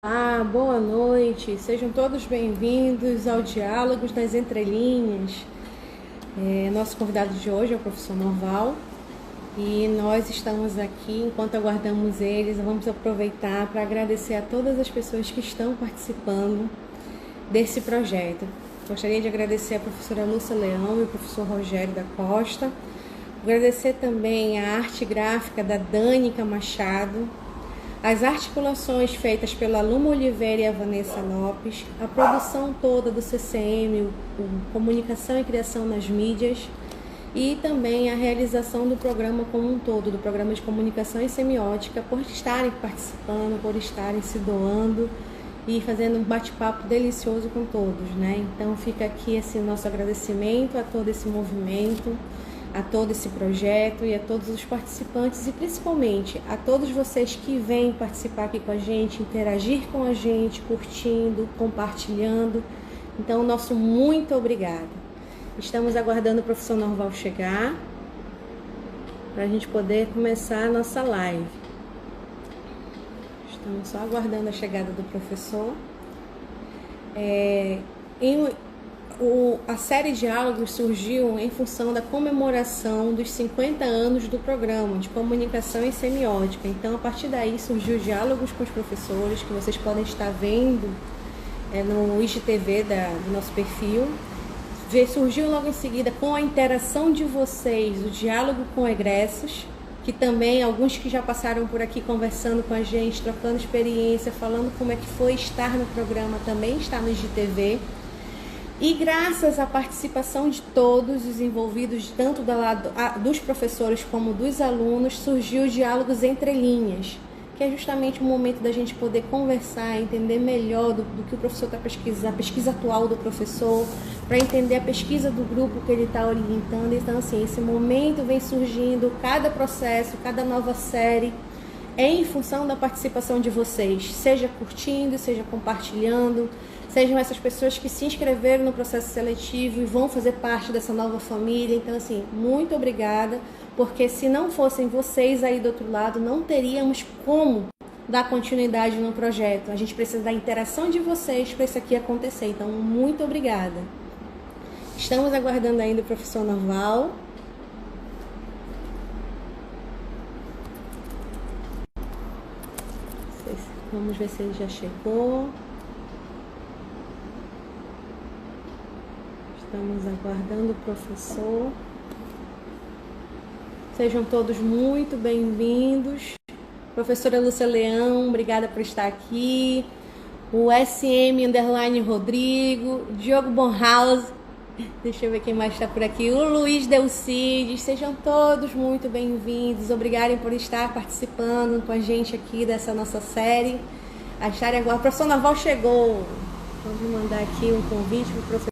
Boa noite, sejam todos bem-vindos ao Diálogos nas Entrelinhas. Nosso convidado de hoje é o professor Norval e nós estamos aqui, enquanto aguardamos eles, vamos aproveitar para agradecer a todas as pessoas que estão participando desse projeto. Gostaria de agradecer a professora Lúcia Leão e o professor Rogério da Costa, agradecer também a arte gráfica da Dânica Machado, as articulações feitas pela Luma Oliveira e a Vanessa Lopes, a produção toda do CCM, o Comunicação e Criação nas Mídias, e também a realização do programa como um todo, do programa de comunicação e semiótica, por estarem participando, por estarem se doando e fazendo um bate-papo delicioso com todos, né? Então fica aqui esse nosso agradecimento a todo esse movimento, a todo esse projeto e a todos os participantes e principalmente a todos vocês que vêm participar aqui com a gente, interagir com a gente, curtindo, compartilhando. Então, nosso muito obrigado. Estamos aguardando o professor Norval chegar para a gente poder começar a nossa live. Estamos só aguardando a chegada do professor. A série Diálogos surgiu em função da comemoração dos 50 anos do programa de comunicação e semiótica. Então, a partir daí surgiu Diálogos com os Professores, que vocês podem estar vendo no IGTV do nosso perfil. Surgiu logo em seguida, com a interação de vocês, o Diálogo com Egressos, que também, alguns que já passaram por aqui conversando com a gente, trocando experiência, falando como é que foi estar no programa, também está no IGTV. E graças à participação de todos os envolvidos, tanto dos professores como dos alunos, surgiu o Diálogos Entre Linhas, que é justamente o momento da gente poder conversar, entender melhor do que o professor está pesquisando, a pesquisa atual do professor, para entender a pesquisa do grupo que ele está orientando. Então, assim, esse momento vem surgindo, cada processo, cada nova série, em função da participação de vocês, seja curtindo, seja compartilhando, sejam essas pessoas que se inscreveram no processo seletivo e vão fazer parte dessa nova família. Então, assim, muito obrigada, porque se não fossem vocês aí do outro lado, não teríamos como dar continuidade no projeto. A gente precisa da interação de vocês para isso aqui acontecer. Então, muito obrigada. Estamos aguardando ainda o professor Norval. Vamos ver se ele já chegou. Estamos aguardando o professor. Sejam todos muito bem-vindos. Professora Lúcia Leão, obrigada por estar aqui. O SM_Rodrigo, Diogo Bonhouse, deixa eu ver quem mais está por aqui. O Luiz Delcides, sejam todos muito bem-vindos. Obrigado por estar participando com a gente aqui dessa nossa série. A estarem agora. O professor Norval chegou. Vamos mandar aqui um convite para o professor.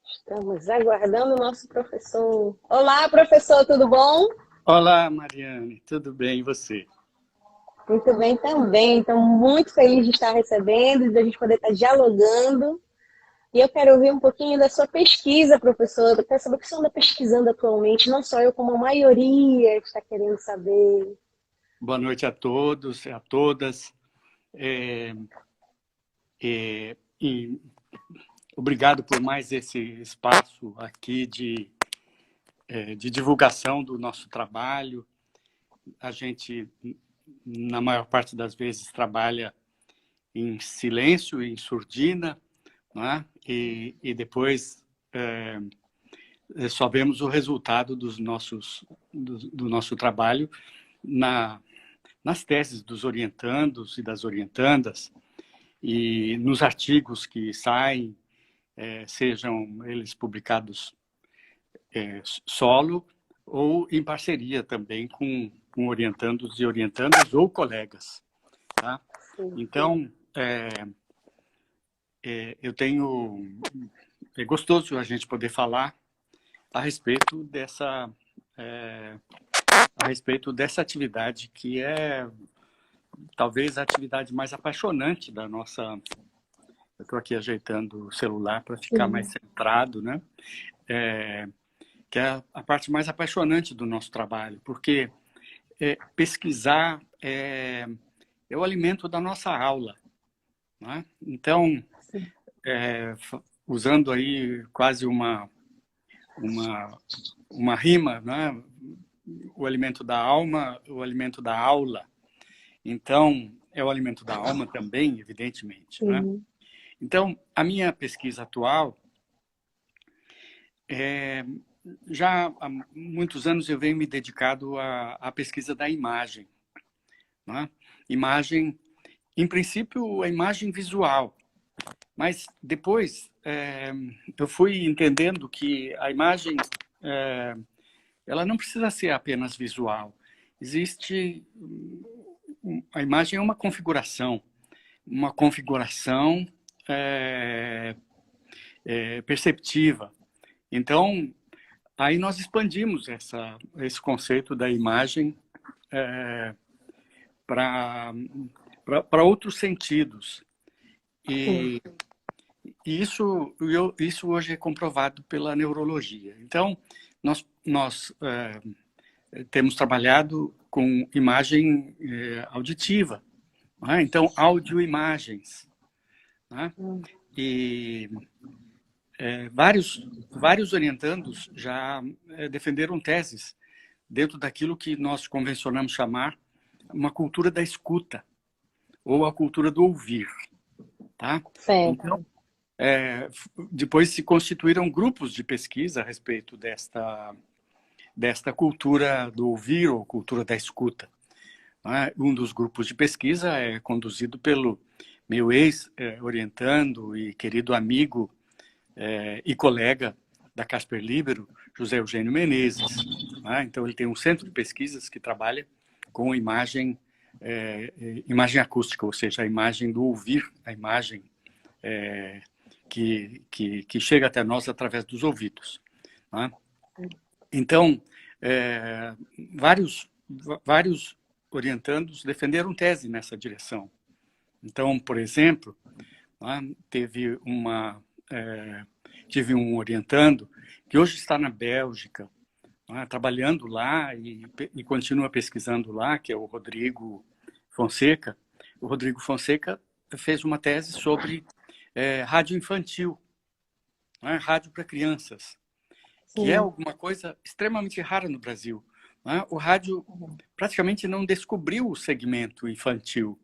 Estamos aguardando o nosso professor. Olá, professor, tudo bom? Olá, Mariane, tudo bem e você? Muito bem também. Estou muito feliz de estar recebendo, de a gente poder estar dialogando. E eu quero ouvir um pouquinho da sua pesquisa, professor. Eu quero saber o que você anda pesquisando atualmente, não só eu, como a maioria que está querendo saber. Boa noite a todos e a todas. E obrigado por mais esse espaço aqui de divulgação do nosso trabalho. A gente, na maior parte das vezes, trabalha em silêncio, em surdina, né? E depois só vemos o resultado do nosso trabalho nas teses dos orientandos e das orientandas e nos artigos que saem, sejam eles publicados solo ou em parceria também com orientandos e orientandas ou colegas. Tá? Então, eu tenho... É gostoso a gente poder falar a respeito dessa atividade que é talvez a atividade mais apaixonante da nossa... Eu estou aqui ajeitando o celular para ficar mais centrado, né? que é a parte mais apaixonante do nosso trabalho, porque pesquisar é o alimento da nossa aula, né? Então, usando aí quase uma rima, né? O alimento da alma, o alimento da aula. Então, é o alimento da alma também, evidentemente, né? Então, a minha pesquisa atual, já há muitos anos eu venho me dedicado à pesquisa da imagem, né? Imagem, em princípio, a imagem visual, mas depois eu fui entendendo que a imagem ela não precisa ser apenas visual. Existe a imagem é uma configuração perceptiva. Então, aí nós expandimos esse conceito da imagem para outros sentidos. E isso hoje é comprovado pela neurologia. Então, nós temos trabalhado com imagem auditiva, né? Então, audioimagens, né? E vários orientandos já defenderam teses dentro daquilo que nós convencionamos chamar uma cultura da escuta, ou a cultura do ouvir. Tá? Certo. Então, depois se constituíram grupos de pesquisa a respeito desta cultura do ouvir, ou cultura da escuta. Um dos grupos de pesquisa é conduzido pelo meu ex-orientando e querido amigo e colega da Casper Libero, José Eugênio Menezes. Então, ele tem um centro de pesquisas que trabalha com imagem acústica, ou seja, a imagem do ouvir, a imagem que chega até nós através dos ouvidos. Então, vários orientandos defenderam tese nessa direção. Então, por exemplo, tive um orientando que hoje está na Bélgica, trabalhando lá e continua pesquisando lá, que é o Rodrigo Fonseca. O Rodrigo Fonseca fez uma tese sobre rádio infantil, rádio para crianças, que é alguma coisa extremamente rara no Brasil. O rádio praticamente não descobriu o segmento infantil.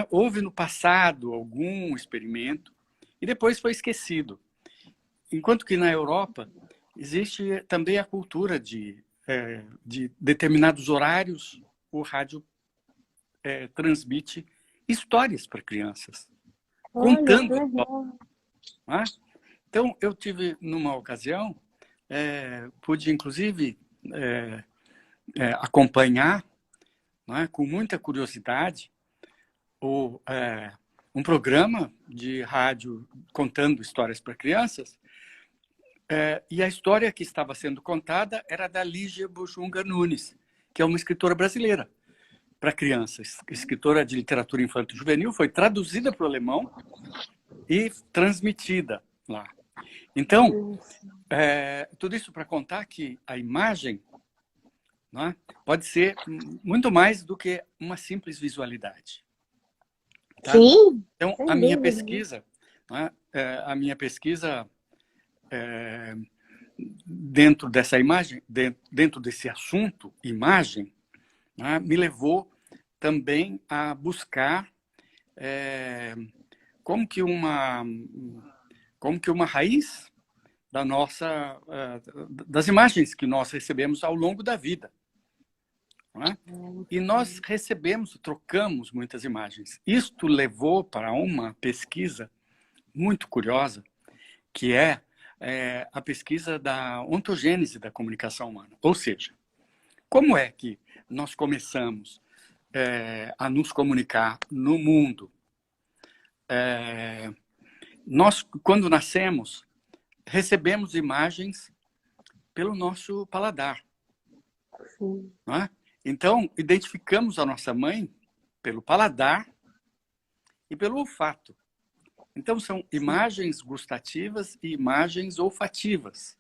Houve no passado algum experimento e depois foi esquecido. Enquanto que na Europa existe também a cultura de determinados horários, o rádio transmite histórias para crianças, contando. Então, eu tive, numa ocasião, pude, inclusive, acompanhar, com muita curiosidade, um programa de rádio contando histórias para crianças, e a história que estava sendo contada era da Lígia Buchunga Nunes, que é uma escritora brasileira para crianças, escritora de literatura infanto-juvenil, foi traduzida para o alemão e transmitida lá. Então, tudo isso para contar que a imagem pode ser muito mais do que uma simples visualidade. Tá? Sim. Então, a minha pesquisa dentro dessa imagem, dentro desse assunto, imagem, me levou também a buscar como que uma raiz das imagens que nós recebemos ao longo da vida. E nós trocamos muitas imagens. Isto levou para uma pesquisa muito curiosa, que é a pesquisa da ontogênese da comunicação humana. Ou seja, como é que nós começamos a nos comunicar no mundo? Nós, quando nascemos, recebemos imagens pelo nosso paladar. Então, identificamos a nossa mãe pelo paladar e pelo olfato. Então, são imagens gustativas e imagens olfativas.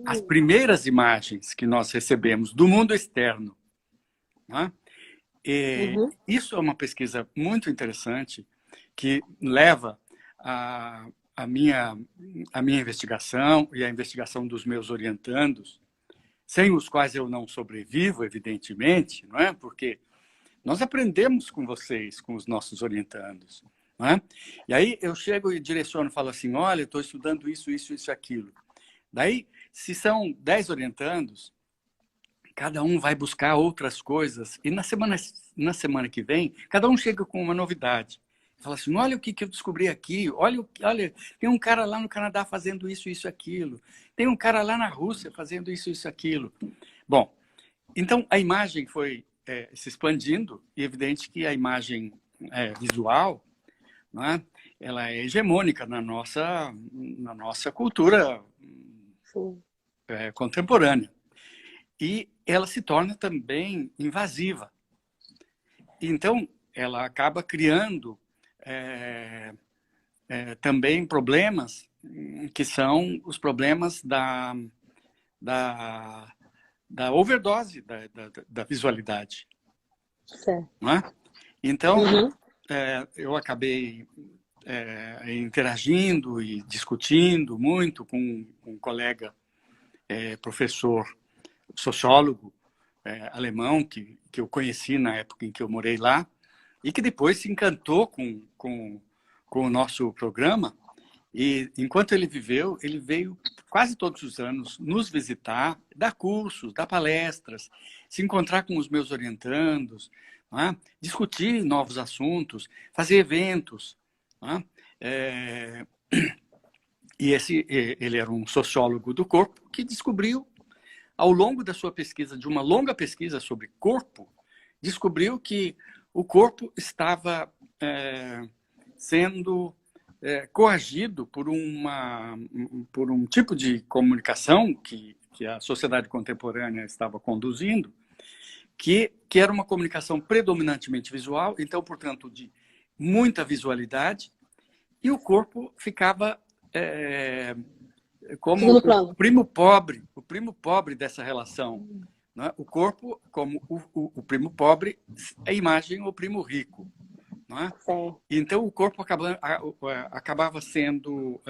as primeiras imagens que nós recebemos do mundo externo. Né? Isso é uma pesquisa muito interessante que leva a minha investigação e a investigação dos meus orientandos, sem os quais eu não sobrevivo, evidentemente, não é? Porque nós aprendemos com vocês, com os nossos orientandos. Não é? E aí eu chego e direciono, falo assim, olha, estou estudando isso, isso, isso, aquilo. Daí, se são 10 orientandos, cada um vai buscar outras coisas. E na semana que vem, cada um chega com uma novidade. Fala assim, olha o que eu descobri aqui, olha, tem um cara lá no Canadá fazendo isso, isso, aquilo. Tem um cara lá na Rússia fazendo isso, isso, aquilo. Bom, então a imagem foi se expandindo, e é evidente que a imagem visual, não é? Ela é hegemônica na nossa cultura contemporânea. E ela se torna também invasiva. Então, ela acaba criando também problemas que são os problemas da overdose da visualidade. Certo. Não é? Então, eu acabei interagindo e discutindo muito com um colega professor sociólogo alemão que eu conheci na época em que eu morei lá e que depois se encantou com o nosso programa. E enquanto ele viveu, ele veio quase todos os anos nos visitar, dar cursos, dar palestras, se encontrar com os meus orientandos, né? Discutir novos assuntos, fazer eventos. Né? E ele era um sociólogo do corpo que descobriu, ao longo da sua pesquisa, de uma longa pesquisa sobre corpo, descobriu que o corpo estava sendo coagido por um tipo de comunicação que a sociedade contemporânea estava conduzindo, que era uma comunicação predominantemente visual, então, portanto, de muita visualidade, e o corpo ficava como o primo pobre dessa relação. Né? O corpo, como o primo pobre, é a imagem o primo rico. Não é? Então, o corpo acabava sendo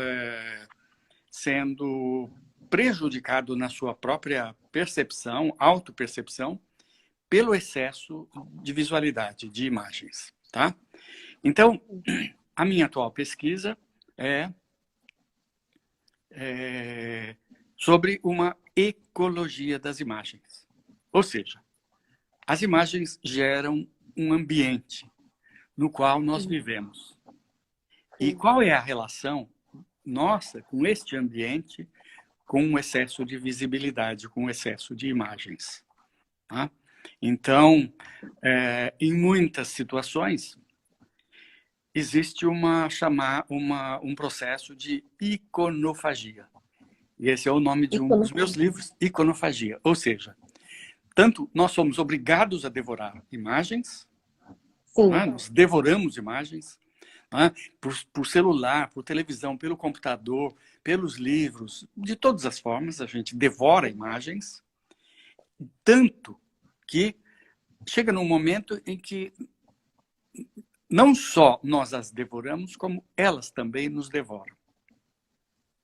prejudicado na sua própria percepção, autopercepção, pelo excesso de visualidade, de imagens. Tá? Então, a minha atual pesquisa é sobre uma ecologia das imagens. Ou seja, as imagens geram um ambiente no qual nós vivemos. E qual é a relação nossa com este ambiente, com o excesso de visibilidade, com o excesso de imagens? Tá? Então, em muitas situações, existe um processo de iconofagia. E esse é o nome de um dos meus livros, Iconofagia. Ou seja, tanto nós somos obrigados a devorar imagens, né? Nós devoramos imagens, né? Por celular, por televisão, pelo computador, pelos livros, de todas as formas, a gente devora imagens, tanto que chega num momento em que não só nós as devoramos, como elas também nos devoram.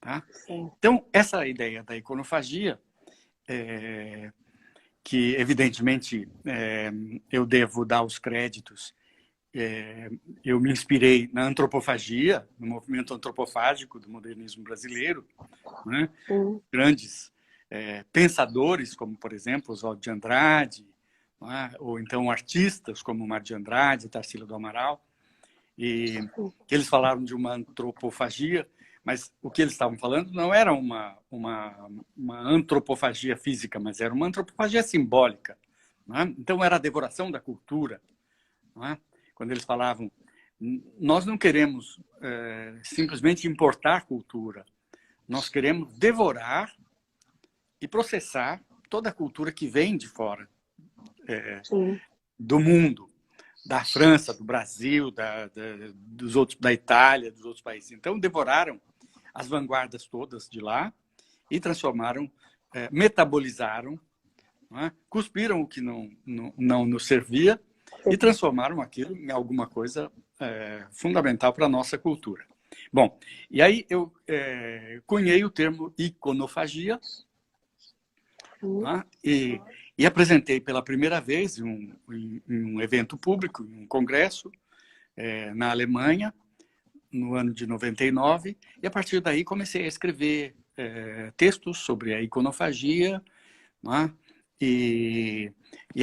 Tá? Então, essa ideia da iconofagia, que evidentemente eu devo dar os créditos, eu me inspirei na antropofagia, no movimento antropofágico do modernismo brasileiro, né? Grandes pensadores, como, por exemplo, Oswaldo de Andrade, ou então artistas como Mário de Andrade, Tarsila do Amaral, e que eles falaram de uma antropofagia, mas o que eles estavam falando não era uma antropofagia física, mas era uma antropofagia simbólica. Né? Então, era a devoração da cultura. Né? Quando eles falavam, nós não queremos simplesmente importar cultura, nós queremos devorar e processar toda a cultura que vem de fora do mundo, da França, do Brasil, da Itália, dos outros países. Então, devoraram as vanguardas todas de lá e transformaram, metabolizaram, não é? Cuspiram o que não nos servia e transformaram aquilo em alguma coisa fundamental para a nossa cultura. Bom, e aí eu cunhei o termo iconofagia, não é? E apresentei pela primeira vez em um evento público, em um congresso, na Alemanha, no ano de 99, e a partir daí comecei a escrever textos sobre a iconofagia, não é? E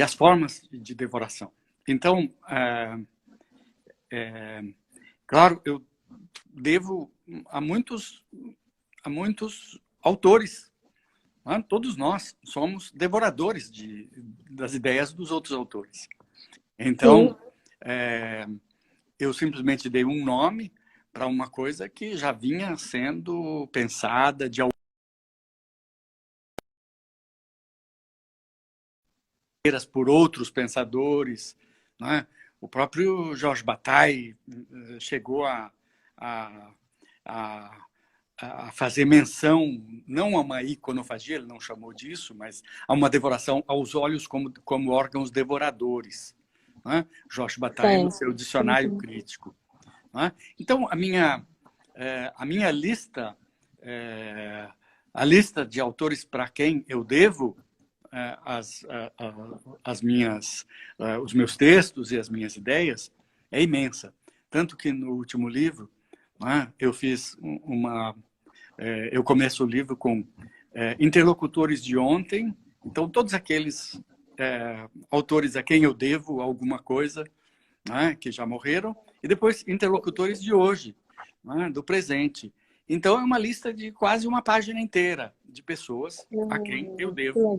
as formas de devoração. Então, claro, eu devo a muitos autores. Não é? Todos nós somos devoradores das ideias dos outros autores. Então, eu simplesmente dei um nome para uma coisa que já vinha sendo pensada de por outros pensadores, não é? O próprio Georges Bataille chegou a fazer menção, não a uma iconofagia, ele não chamou disso, mas a uma devoração aos olhos como órgãos devoradores. Não é? Georges Bataille, no seu dicionário crítico. Não é? Então, a minha lista, a lista de autores para quem eu devo os meus textos e as minhas ideias é imensa. Tanto que no último livro, eu fiz eu começo o livro com interlocutores de ontem, então todos aqueles autores a quem eu devo alguma coisa, que já morreram, e depois interlocutores de hoje, do presente. Então é uma lista de quase uma página inteira de pessoas a quem eu devo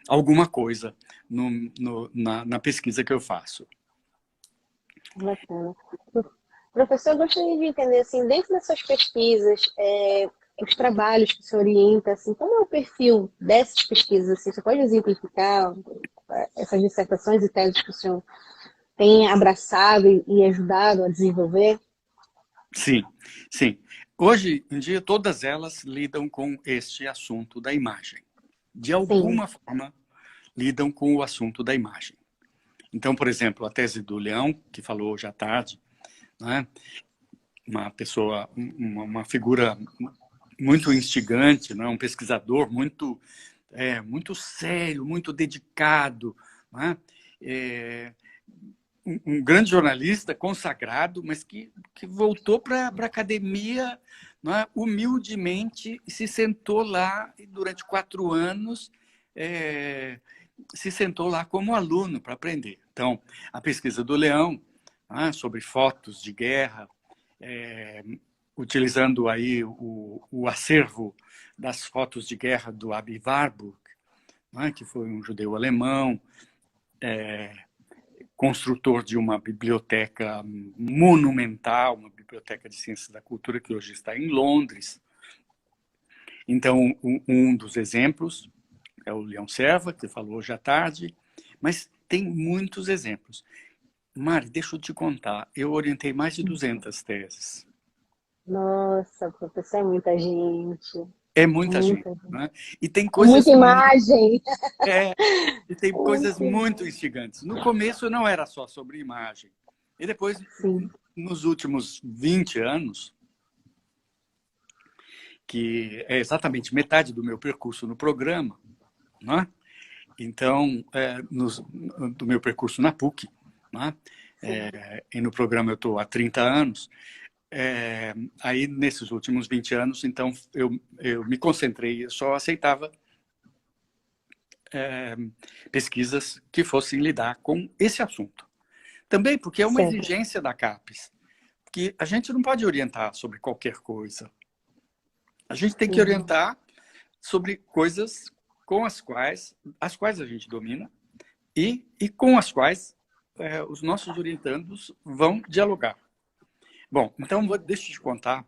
alguma coisa na pesquisa que eu faço. Bacana. Professor, eu gostaria de entender, assim, dentro das suas pesquisas, os trabalhos que você orienta, assim, como é o perfil dessas pesquisas? Assim, você pode exemplificar essas dissertações e teses que o senhor tem abraçado e ajudado a desenvolver? Sim, sim. Hoje em dia, todas elas lidam com este assunto da imagem. De alguma forma, lidam com o assunto da imagem. Então, por exemplo, a tese do Leão, que falou hoje à tarde, né? Uma figura muito instigante, né? Um pesquisador muito sério, muito dedicado, né? Um grande jornalista consagrado, mas que voltou para a academia, né, humildemente, e se sentou lá e durante 4 anos, se sentou lá como aluno para aprender. Então, a pesquisa do Leão, sobre fotos de guerra, utilizando aí o acervo das fotos de guerra do Aby Warburg, que foi um judeu alemão, construtor de uma biblioteca monumental, uma biblioteca de ciências da cultura que hoje está em Londres. Então, um dos exemplos é o Leão Serva, que falou hoje à tarde, mas tem muitos exemplos. Mari, deixa eu te contar, eu orientei mais de 200 teses. Nossa, professor, é muita gente. É muita gente, né? E tem coisas muita imagem. E tem coisas muito instigantes. No começo não era só sobre imagem. E depois, nos últimos 20 anos, que é exatamente metade do meu percurso no programa, né? Então, do meu percurso na PUC, né? E no programa eu estou há 30 anos, aí nesses últimos 20 anos, então eu me concentrei, eu só aceitava pesquisas que fossem lidar com esse assunto. Também porque é uma exigência da CAPES, que a gente não pode orientar sobre qualquer coisa. A gente tem que orientar sobre coisas com as quais a gente domina e com as quais os nossos orientandos vão dialogar. Bom, então deixa eu te contar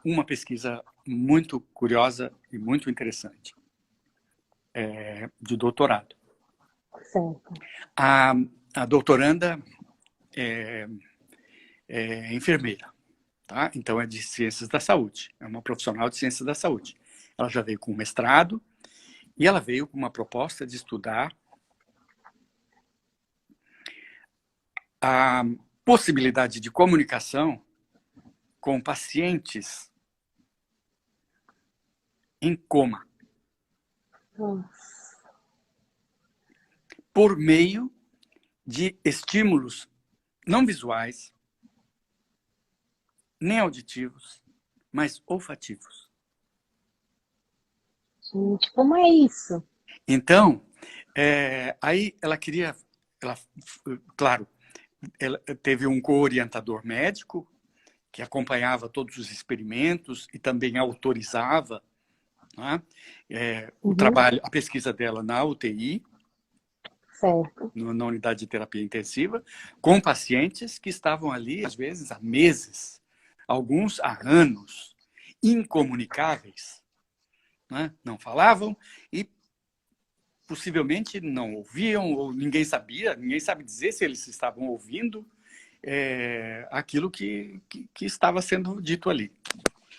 uma pesquisa muito curiosa e muito interessante de doutorado. Certo. A doutoranda é enfermeira. tá? Então é de ciências da saúde, é uma profissional de ciências da saúde. Ela já veio com mestrado e ela veio com uma proposta de estudar a possibilidade de comunicação com pacientes em coma, por meio de estímulos não visuais, nem auditivos, mas olfativos. Gente, como é isso? Então, aí ela queria, claro, ela teve um co-orientador médico que acompanhava todos os experimentos e também autorizava, né, o trabalho, a pesquisa dela na UTI, certo, na unidade de terapia intensiva, com pacientes que estavam ali, às vezes, há meses, alguns há anos, incomunicáveis, né? Não falavam e possivelmente não ouviam, ou ninguém sabe dizer se eles estavam ouvindo aquilo que estava sendo dito ali.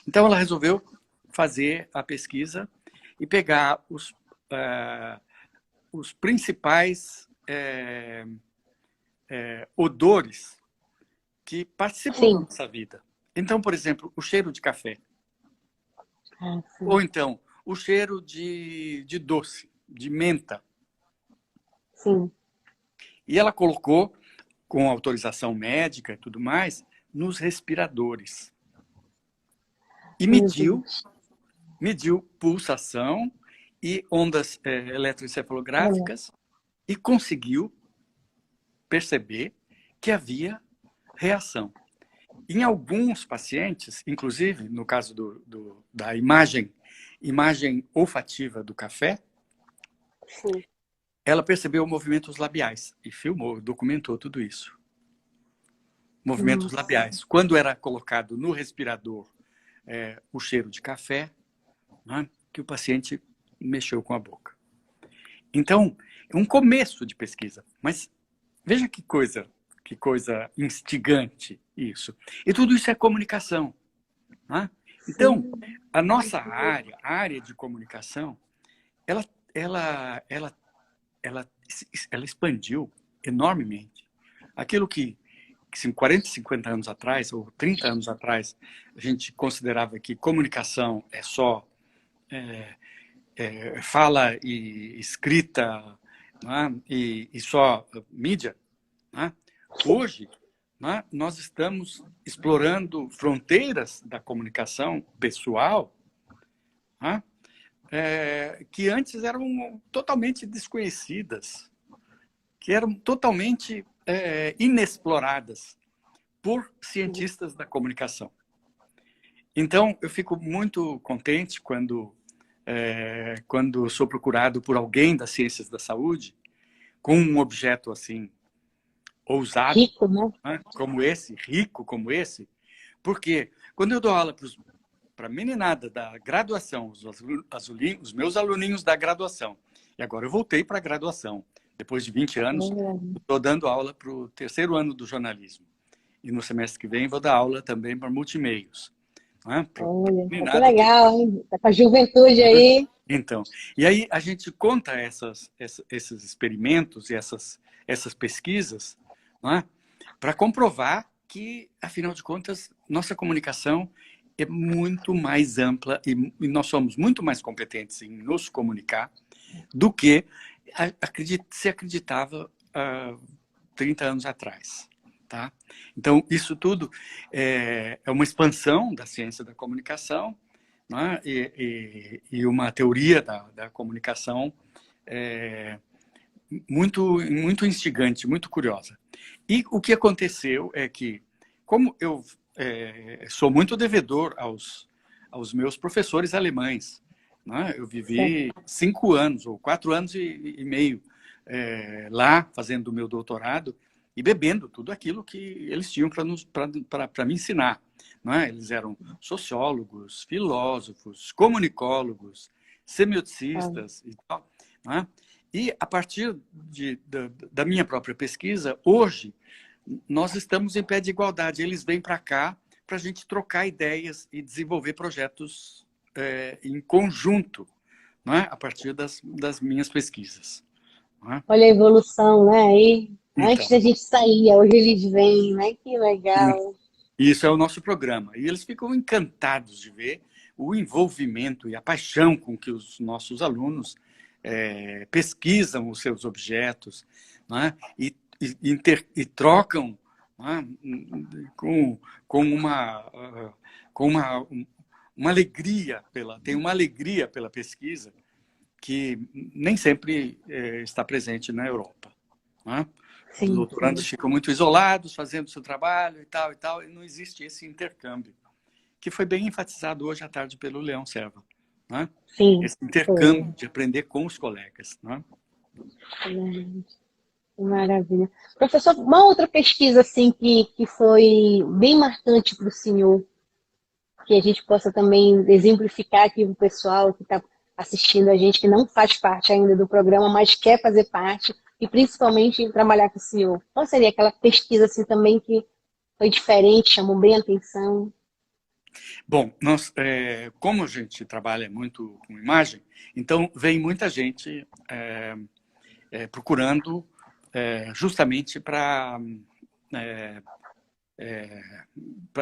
Então, ela resolveu fazer a pesquisa e pegar os principais odores que participam da nossa vida. Então, por exemplo, o cheiro de café. Ou então, o cheiro de doce, de menta. Sim. E ela colocou, com autorização médica e tudo mais, nos respiradores. E mediu pulsação e ondas eletroencefalográficas e conseguiu perceber que havia reação. Em alguns pacientes, inclusive no caso da imagem olfativa do café, sim, ela percebeu movimentos labiais e filmou, documentou tudo isso. Movimentos labiais. Quando era colocado no respirador o cheiro de café, né, que o paciente mexeu com a boca. Então, é um começo de pesquisa, mas veja que coisa instigante isso. E tudo isso é comunicação. Né? Então, a nossa área, a área de comunicação, ela expandiu enormemente. Aquilo que 40, 50 anos atrás, ou 30 anos atrás, a gente considerava que comunicação é só fala e escrita, né? e só mídia. Né? Hoje, né, nós estamos explorando fronteiras da comunicação pessoal, né, que antes eram totalmente desconhecidas, que eram totalmente inexploradas por cientistas da comunicação. Então, eu fico muito contente quando sou procurado por alguém das ciências da saúde com um objeto assim ousado, rico, né? Como esse, rico como esse, porque quando eu dou aula para a meninada da graduação, os meus aluninhos da graduação, e agora eu voltei para a graduação, depois de 20 anos, estou dando aula para o terceiro ano do jornalismo. E no semestre que vem vou dar aula também para multimeios. Olha, que legal, hein? Tá com a juventude aí. Então, e aí a gente conta esses experimentos e essas pesquisas, para comprovar que, afinal de contas, nossa comunicação é muito mais ampla e nós somos muito mais competentes em nos comunicar do que se acreditava 30 anos atrás. Tá? Então, isso tudo é uma expansão da ciência da comunicação, né? e uma teoria da comunicação muito instigante, muito curiosa. E o que aconteceu é que, como eu sou muito devedor aos meus professores alemães, né? Eu vivi 5 anos, ou 4 anos e meio lá, fazendo o meu doutorado, e bebendo tudo aquilo que eles tinham para me ensinar. Não é? Eles eram sociólogos, filósofos, comunicólogos, semioticistas e tal. Não é? E, a partir da minha própria pesquisa, hoje, nós estamos em pé de igualdade. Eles vêm para cá para a gente trocar ideias e desenvolver projetos em conjunto, não é? A partir das minhas pesquisas. Não é? Olha a evolução, né? Aí, antes Então, a gente saía, hoje eles vêm, né? Que legal. isso é o nosso programa. E eles ficam encantados de ver o envolvimento e a paixão com que os nossos alunos pesquisam os seus objetos, não é? E trocam, não é? com uma alegria tem uma alegria pela pesquisa que nem sempre está presente na Europa. Não é? Os Sim, doutorandos sim. ficam muito isolados, fazendo seu trabalho e tal, e não existe esse intercâmbio, que foi bem enfatizado hoje à tarde pelo Leão Serva. Não é? Sim, Esse intercâmbio de aprender com os colegas. Não é? foi. Maravilha. Professor, uma outra pesquisa assim que foi bem marcante para o senhor, que a gente possa também exemplificar aqui para o pessoal que está assistindo a gente, que não faz parte ainda do programa, mas quer fazer parte, e principalmente trabalhar com o senhor. Qual seria aquela pesquisa assim também que foi diferente, chamou bem a atenção? Bom, como a gente trabalha muito com imagem, então vem muita gente procurando justamente para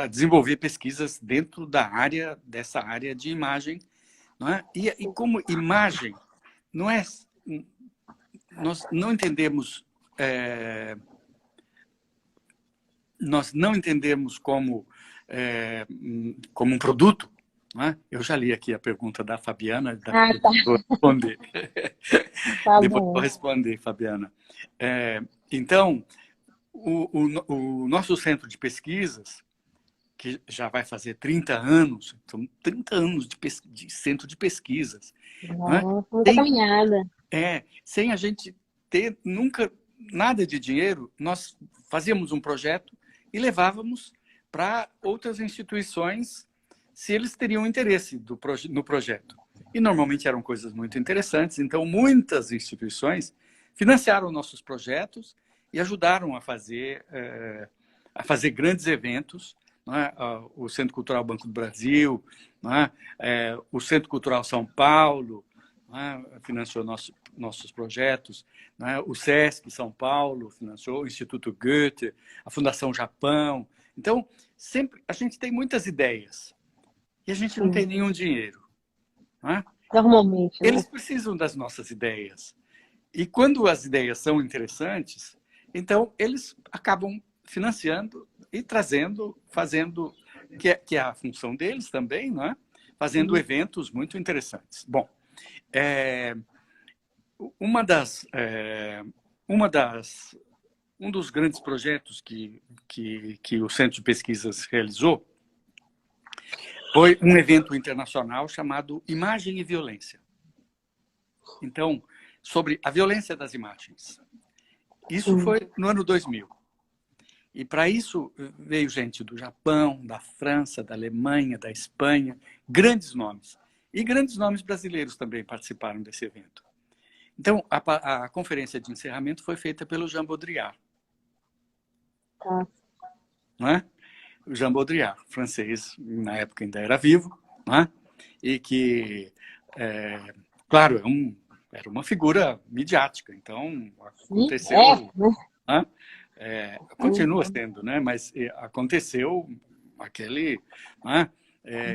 desenvolver pesquisas dentro dessa área de imagem. Não é? E como imagem, não é, nós não entendemos como um produto. Não é? Eu já li aqui a pergunta da Fabiana, Ah, tá, depois vou responder. tá Depois vou bom. responder, Fabiana. Então, o nosso centro de pesquisas, que já vai fazer 30 anos, são 30 anos de centro de pesquisas. Não é? Nossa, muita caminhada. Sem a gente ter nunca nada de dinheiro, nós fazíamos um projeto e levávamos para outras instituições se eles teriam interesse no projeto. E normalmente eram coisas muito interessantes, então muitas instituições financiaram nossos projetos e ajudaram a fazer grandes eventos. Não é? O Centro Cultural Banco do Brasil, não é? O Centro Cultural São Paulo, não é? Financiou nossos projetos, não é? O SESC São Paulo financiou, o Instituto Goethe, a Fundação Japão. Então, sempre a gente tem muitas ideias e a gente não tem nenhum dinheiro. Não é? Normalmente, né? Eles precisam das nossas ideias. E quando as ideias são interessantes, então eles acabam financiando e fazendo, que é a função deles também, não é? Fazendo eventos muito interessantes. Bom, um dos grandes projetos que o Centro de Pesquisas realizou foi um evento internacional chamado Imagem e Violência. Então, sobre a violência das imagens. Isso foi no ano 2000. E para isso veio gente do Japão, da França, da Alemanha, da Espanha, grandes nomes. E grandes nomes brasileiros também participaram desse evento. Então, a conferência de encerramento foi feita pelo Jean Baudrillard. Tá. Não é? O Jean Baudrillard, francês, na época ainda era vivo, não é? E que, claro, era uma figura midiática. Então, aconteceu... Né? Continua sendo, né? Mas aconteceu aquele... Né?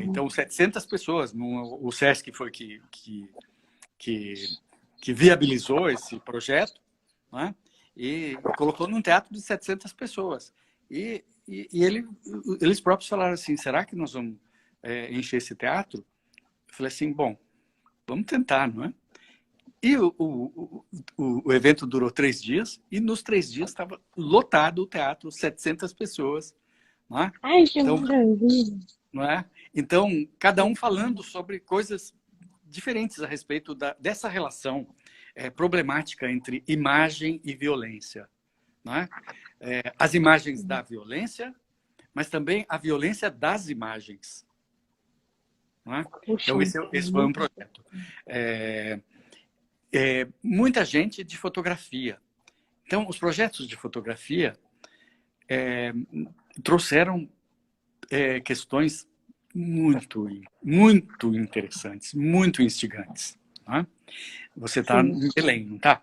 Então, 700 pessoas, o SESC foi que viabilizou esse projeto, né? E colocou num teatro de 700 pessoas. E eles próprios falaram assim, será que nós vamos encher esse teatro? Eu falei assim, bom, vamos tentar, não é? E o evento durou 3 dias, e nos 3 dias estava lotado o teatro, 700 pessoas. Não é? Ai, que então, maravilha! não é? Então, cada um falando sobre coisas diferentes a respeito dessa relação problemática entre imagem e violência. Não é? As imagens da violência, mas também a violência das imagens. Não é? Então, esse foi um projeto. Muita gente de fotografia. Então, os projetos de fotografia trouxeram questões muito interessantes, muito instigantes. Né? Você está Sim. em Belém, não está?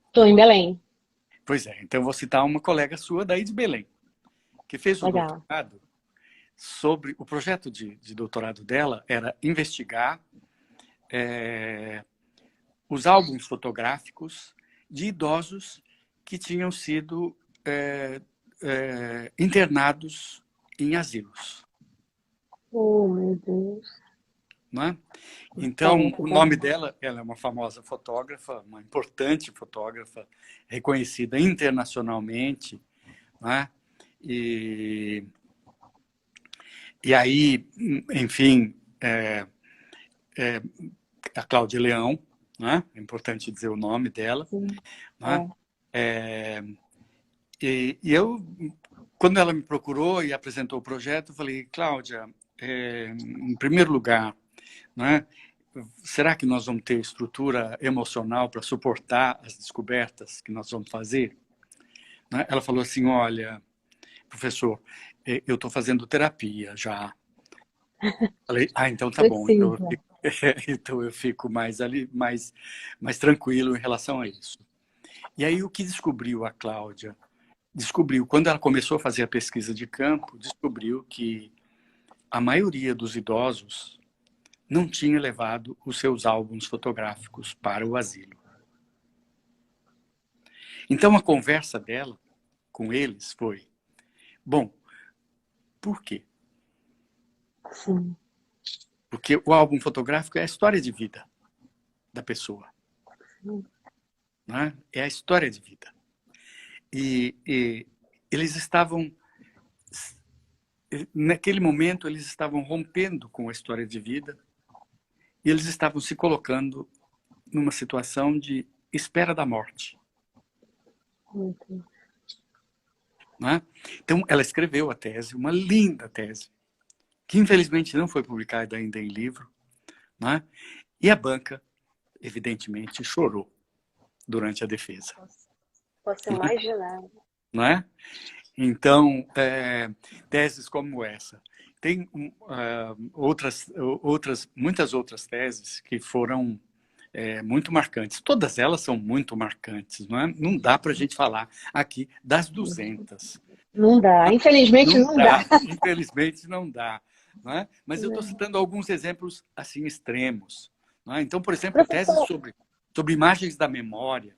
Estou em Belém. Pois é, então eu vou citar uma colega sua daí de Belém, que fez o Legal. doutorado sobre... O projeto de doutorado dela era investigar os álbuns fotográficos de idosos que tinham sido internados em asilos. Oh, meu Deus. Não é? Então, Muito o bom. nome dela, ela é uma famosa fotógrafa, uma importante fotógrafa, reconhecida internacionalmente, não é? E aí, enfim, a Cláudia Leão, né? É importante dizer o nome dela. Sim. Né? E eu, quando ela me procurou e apresentou o projeto, eu falei, Cláudia, em primeiro lugar, né? Será que nós vamos ter estrutura emocional para suportar as descobertas que nós vamos fazer? Né? Ela falou assim, olha, professor, eu estou fazendo terapia já. Falei, então tá bom. Então eu fico mais tranquilo em relação a isso. E aí o que descobriu a Cláudia? Quando ela começou a fazer a pesquisa de campo, descobriu que a maioria dos idosos não tinha levado os seus álbuns fotográficos para o asilo. Então a conversa dela com eles foi, bom, por quê? Sim. Porque o álbum fotográfico é a história de vida da pessoa. Né? É a história de vida. E eles estavam, naquele momento, eles estavam rompendo com a história de vida e eles estavam se colocando numa situação de espera da morte. Né? Então, ela escreveu a tese, uma linda tese, que infelizmente não foi publicada ainda em livro, né? E a banca, evidentemente, chorou durante a defesa. Posso imaginar. Não é? Então, teses como essa. Tem muitas outras teses que foram muito marcantes. Todas elas são muito marcantes. Não é? Não dá para a gente falar aqui das 200. Não dá. Infelizmente, não dá. Infelizmente, não dá. Não é? Mas eu estou citando alguns exemplos assim extremos. Não é? Então, por exemplo, teses sobre imagens da memória.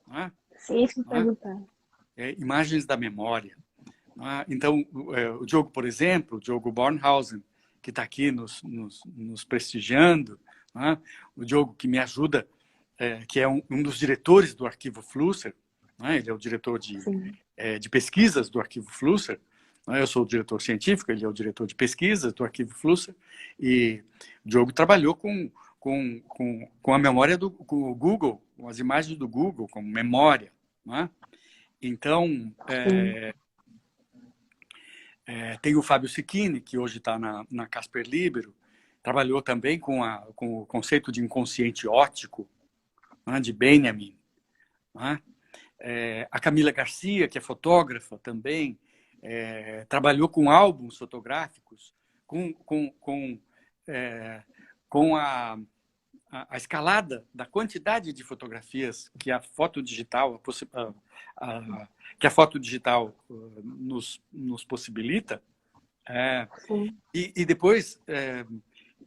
Não é? Sim, isso me perguntar. Imagens da memória. Então, o Diogo, por exemplo, o Diogo Bornhausen, que está aqui nos prestigiando, o Diogo que me ajuda, que é um dos diretores do Arquivo Flusser, ele é o diretor de pesquisas do Arquivo Flusser, eu sou o diretor científico, ele é o diretor de pesquisas do Arquivo Flusser, e o Diogo trabalhou com a memória com o Google, com as imagens do Google, como memória. Então, tem o Fábio Cicchini, que hoje está na Casper Libero, trabalhou também com o conceito de inconsciente óptico, de Benjamin. A Camila Garcia, que é fotógrafa também, trabalhou com álbuns fotográficos, com a escalada da quantidade de fotografias que a foto digital, nos possibilita, e depois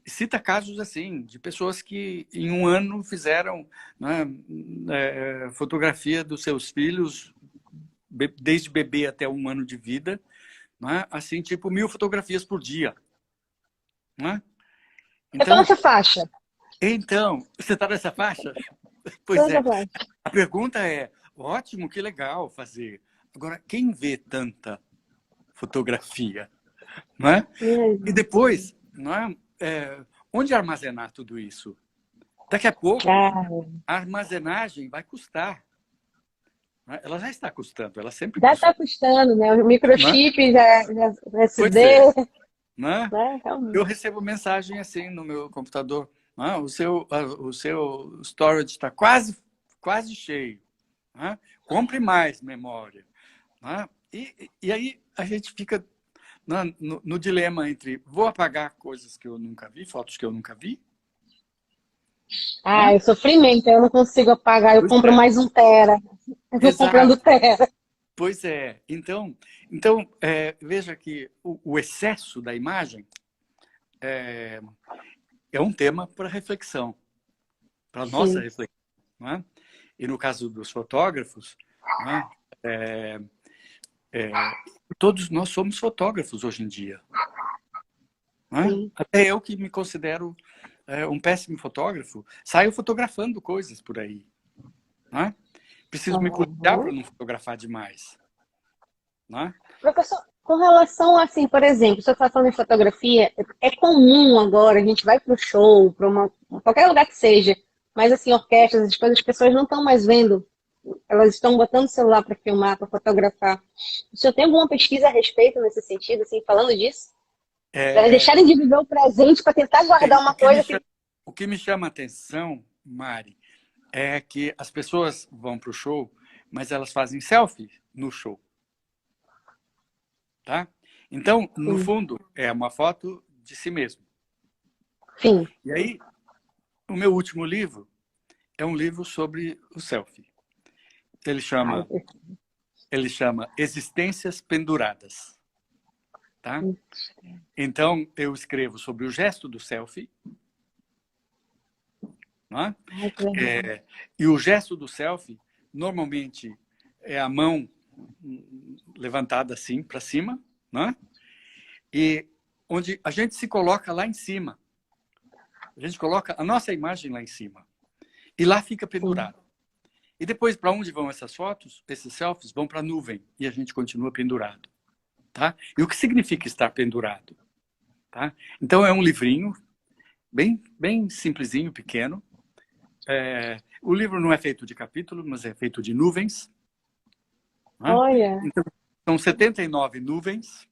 cita casos assim de pessoas que em um ano fizeram fotografia dos seus filhos desde bebê até um ano de vida, assim, tipo 1000 fotografias por dia. Então, nessa faixa. Então, você está nessa faixa? Pois é. A pergunta é, ótimo, que legal fazer. Agora, quem vê tanta fotografia? Não é? E depois, não é? Onde armazenar tudo isso? Daqui a pouco, a armazenagem vai custar. Ela já está custando, ela sempre custa. Já está custando, né? O microchip, já SD. Né? Eu recebo mensagem assim no meu computador. O seu storage está quase cheio. Compre mais memória. E aí a gente fica no dilema entre vou apagar coisas que eu nunca vi, fotos que eu nunca vi, Ah, né? é sofrimento, eu não consigo apagar, eu Pois compro é, mais um tera. Eu vou comprando exato. tera. Pois é. Então, veja que o excesso da imagem é um tema para reflexão, para nossa Sim, reflexão, né? E no caso dos fotógrafos, né? É, todos nós somos fotógrafos hoje em dia, né? sim. Até eu que me considero um péssimo fotógrafo, saio fotografando coisas por aí, né? Preciso me policiar para Uhum. não fotografar demais, né? Professor, com relação assim, por exemplo, você está falando em fotografia, é comum agora, a gente vai para o show, para qualquer lugar que seja, mas assim, orquestras, essas coisas, as pessoas não estão mais vendo, elas estão botando o celular para filmar, para fotografar. O senhor tem alguma pesquisa a respeito nesse sentido, assim, falando disso? Elas É, deixarem de viver o presente para tentar guardar uma coisa que. o que me chama a atenção, Mari, é que as pessoas vão para o show, mas elas fazem selfie no show, tá? Então, no Sim, fundo, é uma foto de si mesmo. sim. E aí, o meu último livro é um livro sobre o selfie. Ele Ai, chama, ele chama Existências Penduradas, tá? Então, eu escrevo sobre o gesto do selfie, né? ai, que legal. E o gesto do selfie, normalmente, é a mão levantada assim para cima, né? E onde a gente se coloca lá em cima. A gente coloca a nossa imagem lá em cima. E lá fica Sim. pendurado. E depois, para onde vão essas fotos? Esses selfies vão para a nuvem e a gente continua pendurado. Tá? E o que significa estar pendurado? Tá? Então, é um livrinho bem simplesinho, pequeno. O livro não é feito de capítulos, mas é feito de nuvens. Né? Olha, Então, são 79 nuvens,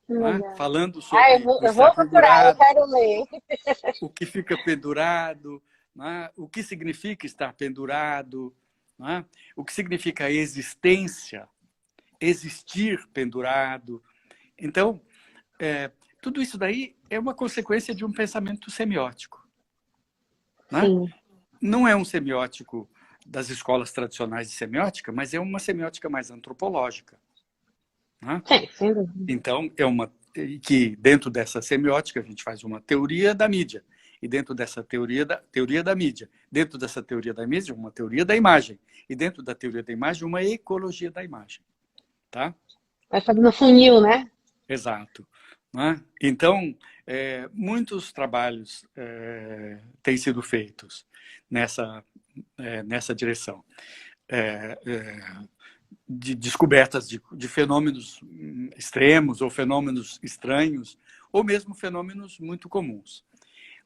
que né? legal. Falando Ah, sobre o eu estar vou procurar, eu pendurado, quero ler. o que fica pendurado, né? O que significa estar pendurado, né? O que significa a existência, existir pendurado. Então, tudo isso daí é uma consequência de um pensamento semiótico. Né? Sim, Não é um semiótico das escolas tradicionais de semiótica, mas é uma semiótica mais antropológica. Né? sim, sem dúvida. Então, que dentro dessa semiótica a gente faz uma teoria da mídia. E dentro dessa teoria da mídia. Dentro dessa teoria da mídia, uma teoria da imagem. E dentro da teoria da imagem, uma ecologia da imagem. Tá? Vai fazendo funil, né? Exato. Né? Então, muitos trabalhos têm sido feitos nessa direção. De descobertas de fenômenos extremos ou fenômenos estranhos, ou mesmo fenômenos muito comuns.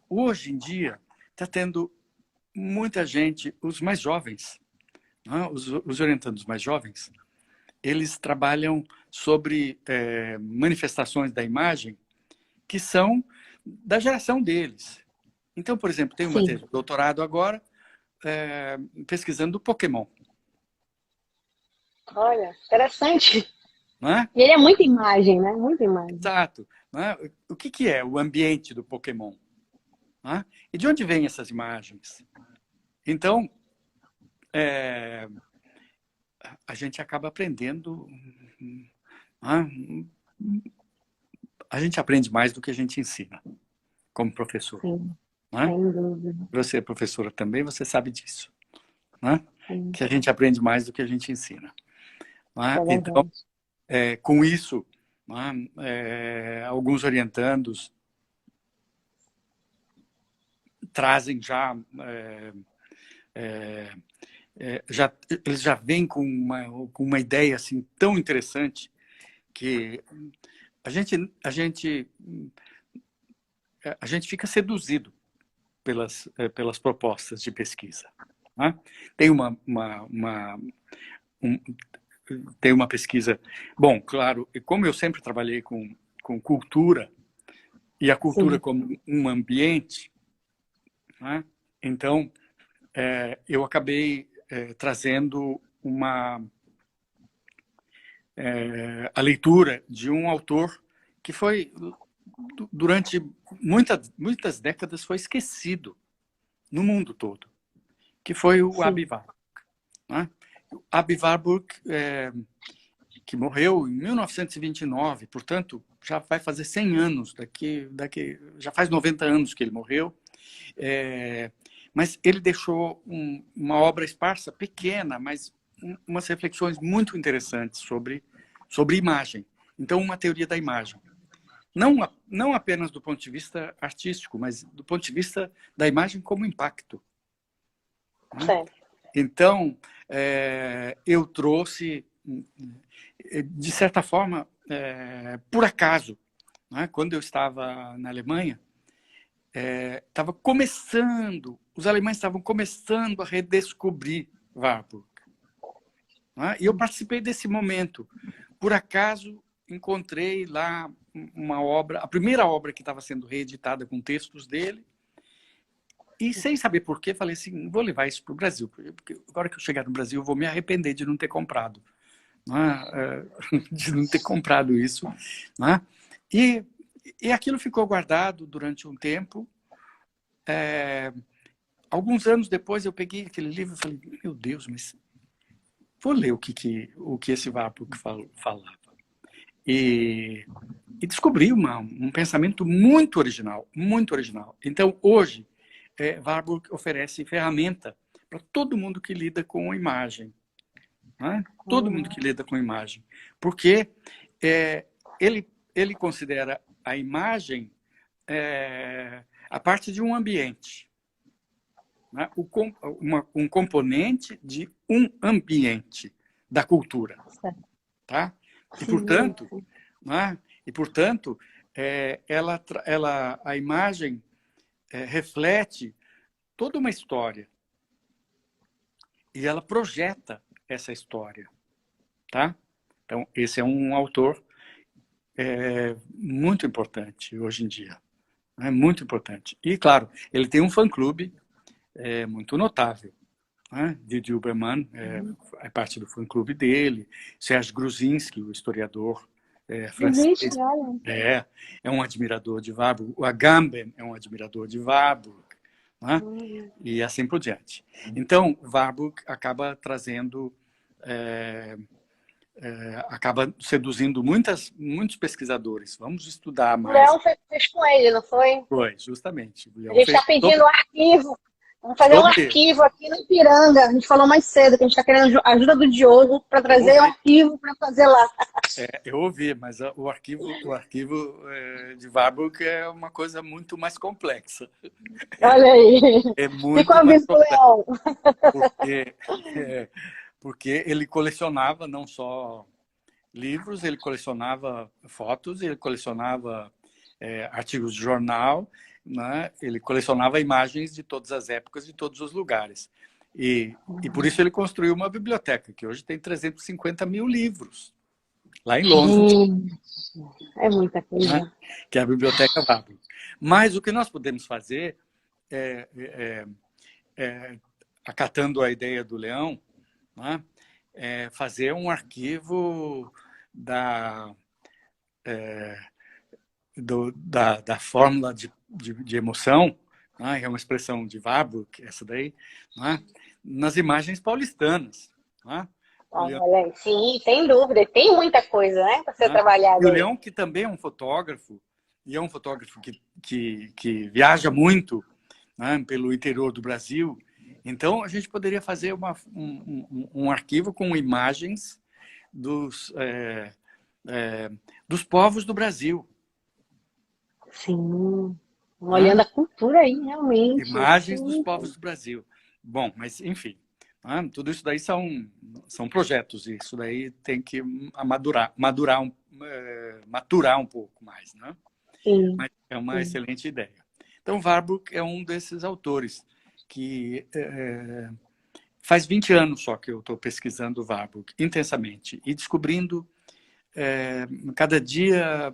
Hoje em dia, está tendo muita gente, os mais jovens, né? Os orientandos mais jovens, eles trabalham sobre manifestações da imagem que são da geração deles. Então, por exemplo, tem uma Sim. tese de doutorado agora pesquisando o Pokémon. Olha, interessante. Não é? E ele é muita imagem, né? Muita imagem. Exato. Não é? O que é o ambiente do Pokémon? Não é? E de onde vêm essas imagens? Então, a gente acaba aprendendo. Não é? A gente aprende mais do que a gente ensina, como professor. Sim, Não é? sem dúvida. Você é professora também, você sabe disso. Não é? Sim, Que a gente aprende mais do que a gente ensina. Não é? é Então, verdade. com isso, não é? Alguns orientandos trazem eles já vêm com uma ideia assim tão interessante que a gente fica seduzido pelas propostas de pesquisa. Né? Tem um, tem uma pesquisa. Bom, claro, e como eu sempre trabalhei com cultura, e a cultura Sim, como um ambiente, né? Então, eu acabei trazendo a leitura de um autor que foi, durante muitas décadas, foi esquecido no mundo todo, que foi o Aby Warburg. Né? Aby Warburg, que morreu em 1929, portanto, já vai fazer 100 anos, já faz 90 anos que ele morreu, mas ele deixou uma obra esparsa, pequena, mas umas reflexões muito interessantes sobre imagem. Então, uma teoria da imagem. Não apenas do ponto de vista artístico, mas do ponto de vista da imagem como impacto. Né? Então, eu trouxe, de certa forma, por acaso, né? Quando eu estava na Alemanha, os alemães estavam começando a redescobrir Warburg. Né? E eu participei desse momento. Por acaso, encontrei lá uma obra, a primeira obra que estava sendo reeditada com textos dele, e sem saber por quê, falei assim, vou levar isso para o Brasil, porque agora que eu chegar no Brasil, eu vou me arrepender de não ter comprado. Né? De não ter comprado isso. Né? E aquilo ficou guardado durante um tempo. Alguns anos depois, eu peguei aquele livro e falei, meu Deus, mas vou ler o que esse Warburg falava. E descobri um pensamento muito original, muito original. Então, hoje, Warburg oferece ferramenta para todo mundo que lida com imagem. Né? Todo mundo que lida com imagem. Porque ele considera a imagem a parte de um ambiente. Né? Um componente de um ambiente da cultura. Tá? E, portanto, né? A imagem reflete toda uma história e ela projeta essa história. Tá? Então, esse é um autor muito importante hoje em dia. É muito importante. E, claro, ele tem um fã-clube muito notável. Né? Didi Huberman é parte do fã-clube dele. Sérgio Gruzinski, o historiador francês, é um admirador de Warburg. O Agamben é um admirador de Warburg. Né? E assim por diante. Então, Warburg acaba trazendo... acaba seduzindo muitos pesquisadores. Vamos estudar mais. O Leão fez com ele, não foi? Foi, justamente. A gente está pedindo arquivo. Vamos fazer um arquivo aqui no Ipiranga. A gente falou mais cedo que a gente está querendo a ajuda do Diogo para trazer um arquivo para fazer lá. Eu ouvi, mas o arquivo de Warburg é uma coisa muito mais complexa. Olha aí. É muito Fica o aviso do Leão. Porque ele colecionava não só livros, ele colecionava fotos, ele colecionava artigos de jornal, né? Ele colecionava imagens de todas as épocas, de todos os lugares. E por isso ele construiu uma biblioteca, que hoje tem 350 mil livros, lá em Londres. É muita coisa. Né? Que é a Biblioteca Warburg. Mas o que nós podemos fazer, acatando a ideia do Leão, né? Fazer um arquivo da fórmula de emoção, né? É uma expressão de Warburg, essa daí, né? Nas imagens paulistanas. Né? Olha, sim, sem dúvida. Tem muita coisa, né, para ser trabalhada. E o Leão, que também é um fotógrafo, e é um fotógrafo que viaja muito, né, pelo interior do Brasil. Então, a gente poderia fazer um arquivo com imagens dos povos do Brasil. Sim, olhando a cultura aí, realmente. Imagens dos povos do Brasil. Bom, mas, enfim, tudo isso daí são projetos, e isso daí tem que maturar um pouco mais. Né? Sim, mas é uma excelente ideia. Então, Warburg é um desses autores que faz 20 anos só que eu estou pesquisando Warburg intensamente e descobrindo cada dia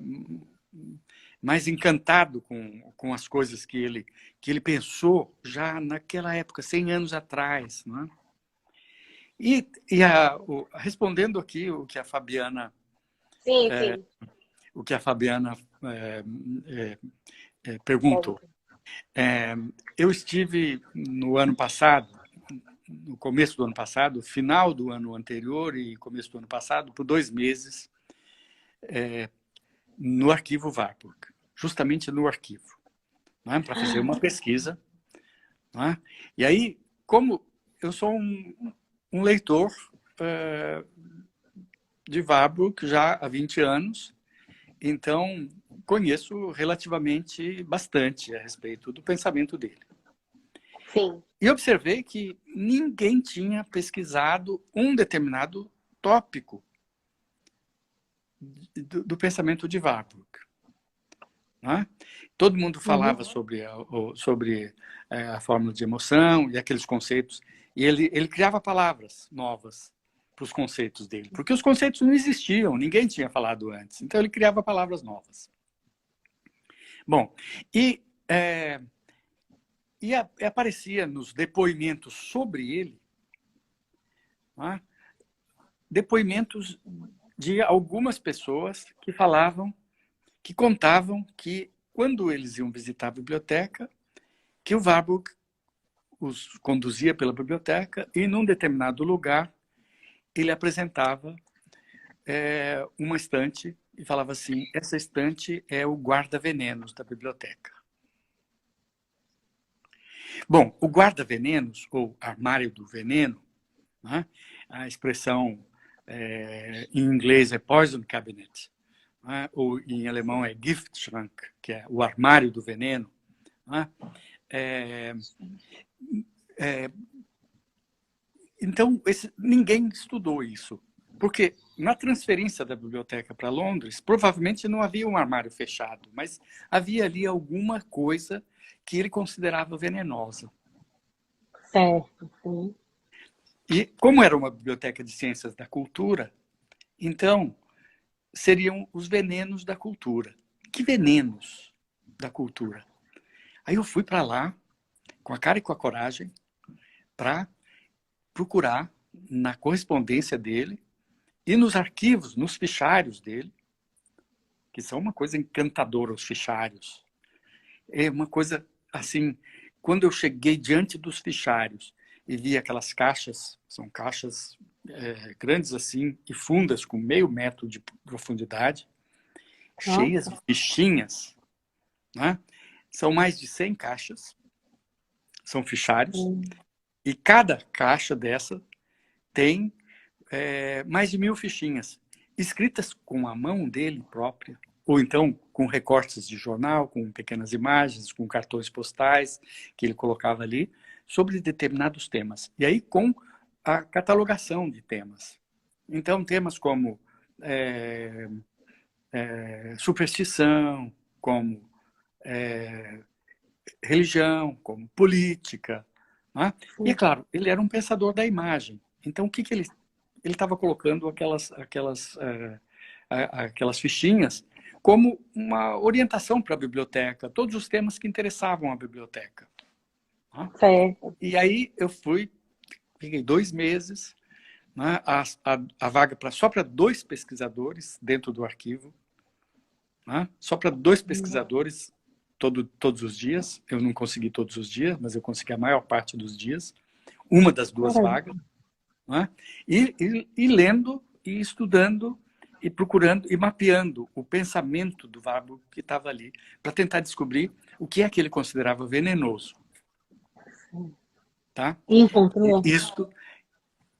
mais encantado com as coisas que ele pensou já naquela época, 100 anos atrás. Né? Respondendo aqui o que a Fabiana, Sim, sim. o que a Fabiana perguntou. Eu estive no ano passado, no começo do ano passado, final do ano anterior e começo do ano passado, por 2 meses, no arquivo Warburg, justamente no arquivo, para fazer uma pesquisa. E aí, como eu sou um leitor de Warburg já há 20 anos, então conheço relativamente bastante a respeito do pensamento dele. Sim. E observei que ninguém tinha pesquisado um determinado tópico do pensamento de Warburg. Todo mundo falava sobre a fórmula de emoção e aqueles conceitos, e ele criava palavras novas para os conceitos dele, porque os conceitos não existiam, ninguém tinha falado antes, então ele criava palavras novas. Bom, e aparecia nos depoimentos sobre ele, depoimentos de algumas pessoas que falavam, que contavam que quando eles iam visitar a biblioteca, que o Warburg os conduzia pela biblioteca e, num determinado lugar, ele apresentava uma estante e falava assim, essa estante é o guarda-venenos da biblioteca. Bom, o guarda-venenos, ou armário do veneno, a expressão em inglês é poison cabinet, ou em alemão é Giftschrank, que é o armário do veneno. Então, ninguém estudou isso, porque na transferência da biblioteca para Londres, provavelmente não havia um armário fechado, mas havia ali alguma coisa que ele considerava venenosa. Certo, sim. E como era uma biblioteca de ciências da cultura, então seriam os venenos da cultura. Que venenos da cultura? Aí eu fui para lá, com a cara e com a coragem, para procurar na correspondência dele e nos arquivos, nos fichários dele, que são uma coisa encantadora, os fichários. É uma coisa assim, quando eu cheguei diante dos fichários e vi aquelas caixas, são caixas grandes assim e fundas, com meio metro de profundidade, cheias de fichinhas, São mais de 100 caixas, são fichários, e cada caixa dessa tem mais de 1000 fichinhas, escritas com a mão dele própria, ou então com recortes de jornal, com pequenas imagens, com cartões postais que ele colocava ali, sobre determinados temas. E aí com a catalogação de temas. Então, temas como superstição, como religião, como política. E, é claro, ele era um pensador da imagem. Então, o que ele estava colocando aquelas fichinhas como uma orientação para a biblioteca, todos os temas que interessavam a biblioteca. Certo. E aí eu fiquei 2 meses, a vaga só para 2 pesquisadores dentro do arquivo, só para 2 pesquisadores todos os dias. Eu não consegui todos os dias, mas eu consegui a maior parte dos dias, uma das 2 vagas, e lendo, e estudando, e procurando, e mapeando o pensamento do Warburg que estava ali, para tentar descobrir o que é que ele considerava venenoso. Tá? Encontrou? Isso,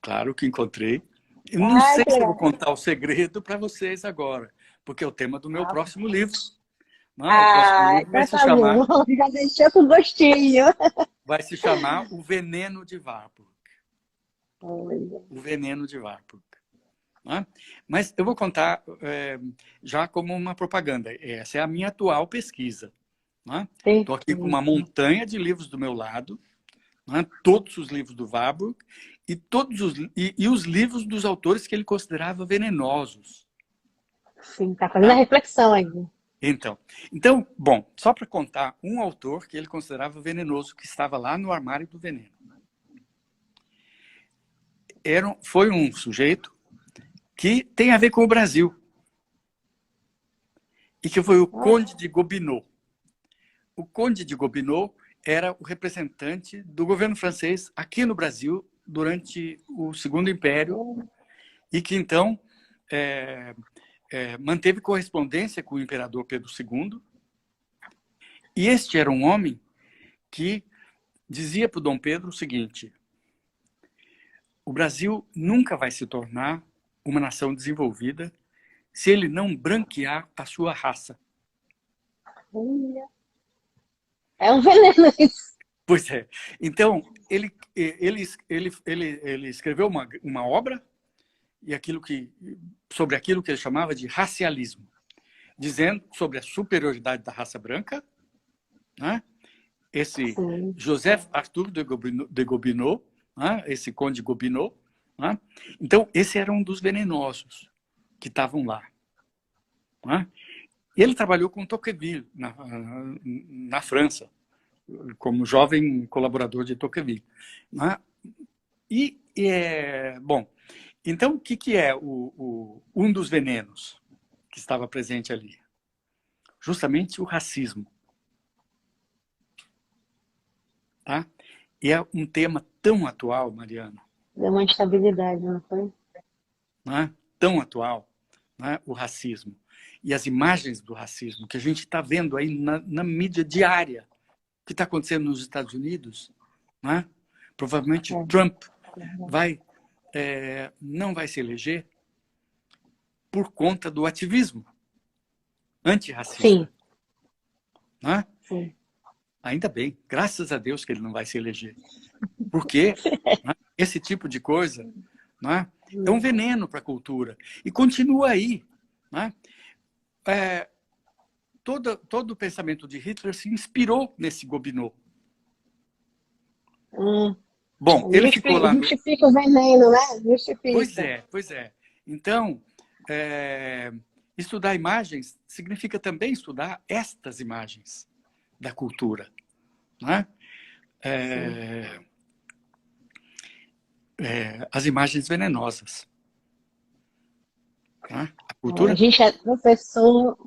claro que encontrei. Eu não sei se eu vou contar o segredo para vocês agora, porque é o tema do meu próximo livro. O próximo livro vai se chamar... Já deixou com gostinho. Vai se chamar O Veneno de Warburg. O Veneno de Warburg. Mas eu vou contar já como uma propaganda. Essa é a minha atual pesquisa. Estou aqui com uma montanha de livros do meu lado, todos os livros do Warburg e os livros dos autores que ele considerava venenosos. Sim, está fazendo a reflexão aí. Então, bom, só para contar um autor que ele considerava venenoso, que estava lá no armário do veneno. foi um sujeito que tem a ver com o Brasil. E que foi o Conde de Gobineau. O Conde de Gobineau era o representante do governo francês aqui no Brasil durante o Segundo Império e que, então, manteve correspondência com o imperador Pedro II. E este era um homem que dizia para o Dom Pedro o seguinte: o Brasil nunca vai se tornar uma nação desenvolvida se ele não branquear a sua raça. É um veneno isso. Pois é. Então, ele escreveu uma obra sobre aquilo que ele chamava de racialismo, dizendo sobre a superioridade da raça branca, né? Esse Sim. Joseph Arthur de Gobineau, né? Esse Conde Gobineau, né? Então, esse era um dos venenosos que estavam lá, né? E ele trabalhou com Tocqueville na França, como jovem colaborador de Tocqueville, né? Bom, então o que é um dos venenos que estava presente ali? Justamente o racismo. Tá? E é um tema tão atual, Mariana. Deu uma instabilidade, não foi? Não é? Tão atual, né? O racismo. E as imagens do racismo que a gente está vendo aí na mídia diária, o que está acontecendo nos Estados Unidos, né? Provavelmente Trump não vai se eleger por conta do ativismo antirracista. Sim. Né? Sim. Ainda bem, graças a Deus que ele não vai se eleger. Porque né, esse tipo de coisa, né, é um veneno para a cultura. E continua aí. Né? Todo o pensamento de Hitler se inspirou nesse Gobineau. Bom, ele ficou lá... Justifica o veneno, né? Justifica. Pois é. Então, estudar imagens significa também estudar estas imagens da cultura. Né? As imagens venenosas. Né? A cultura... A gente é professor...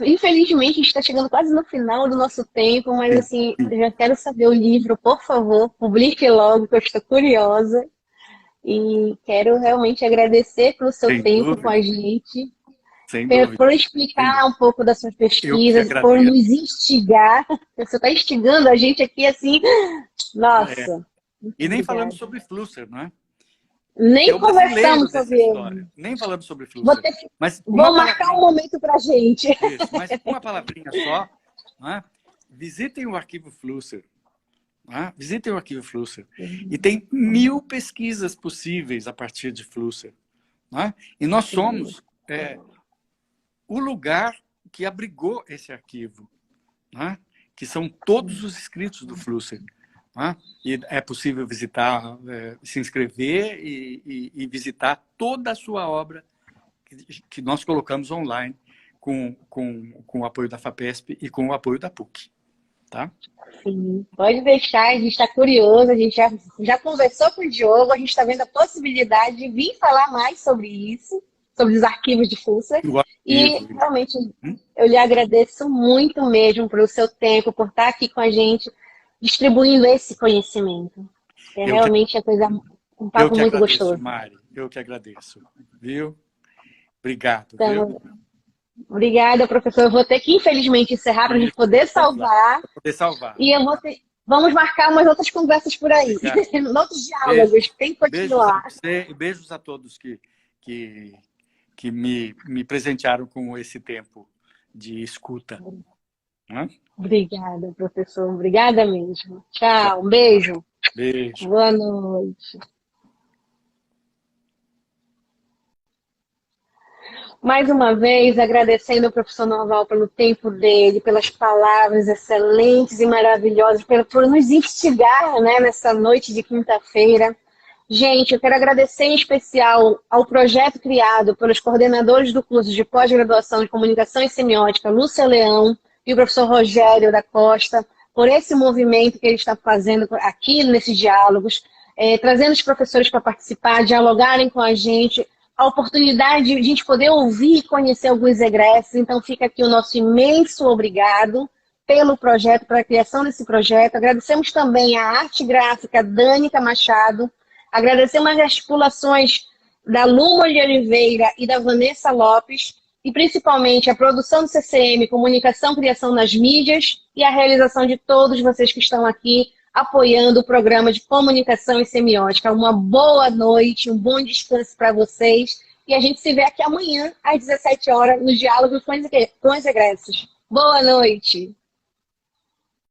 Infelizmente, a gente está chegando quase no final do nosso tempo, mas assim, eu já quero saber o livro, por favor, publique logo, que eu estou curiosa. E quero realmente agradecer pelo seu tempo com a gente, por explicar um pouco das suas pesquisas, por nos instigar. Você está instigando a gente aqui assim, nossa. E nem falamos sobre Flusser, não é? Nem conversamos sobre ele. Nem falamos sobre Flusser. Vou marcar um momento para a gente. Isso, mas uma palavrinha só. Né? Visitem o arquivo Flusser. Né? Visitem o arquivo Flusser. E tem 1000 pesquisas possíveis a partir de Flusser. Né? E nós somos o lugar que abrigou esse arquivo. Né? Que são todos os escritos do Flusser. E é possível visitar, se inscrever e visitar toda a sua obra que nós colocamos online com o apoio da FAPESP e com o apoio da PUC. Tá? Sim, pode deixar, a gente está curioso, a gente já conversou com o Diogo, a gente está vendo a possibilidade de vir falar mais sobre isso, sobre os arquivos de Flusser. E realmente eu lhe agradeço muito mesmo pelo seu tempo, por estar aqui com a gente, distribuindo esse conhecimento. Realmente é um papo muito gostoso. Mari, eu que agradeço. Viu? Obrigado. Então, viu? Obrigada, professor. Eu vou ter que, infelizmente, encerrar para a gente poder salvar. E vamos marcar umas outras conversas por aí. Outros diálogos. Tem que continuar. Beijos a todos que me presentearam com esse tempo de escuta. Obrigada, professor. Obrigada mesmo. Tchau. Um beijo. Beijo. Boa noite. Mais uma vez, agradecendo ao professor Norval pelo tempo dele, pelas palavras excelentes e maravilhosas, por nos instigar, né, nessa noite de quinta-feira. Gente, eu quero agradecer em especial ao projeto criado pelos coordenadores do curso de pós-graduação de Comunicação e Semiótica, Lúcia Leão, e o professor Rogério da Costa, por esse movimento que ele está fazendo aqui nesses diálogos. trazendo os professores para participar, dialogarem com a gente, a oportunidade de a gente poder ouvir e conhecer alguns egressos. Então fica aqui o nosso imenso obrigado pelo projeto, pela criação desse projeto. Agradecemos também a arte gráfica Dânica Machado, agradecemos as articulações da Luma de Oliveira e da Vanessa Lopes, e principalmente a produção do CCM, comunicação, criação nas mídias, e a realização de todos vocês que estão aqui apoiando o programa de comunicação e semiótica. Uma boa noite, um bom descanso para vocês, e a gente se vê aqui amanhã, às 17 horas, no Diálogo com os Egressos. Boa noite!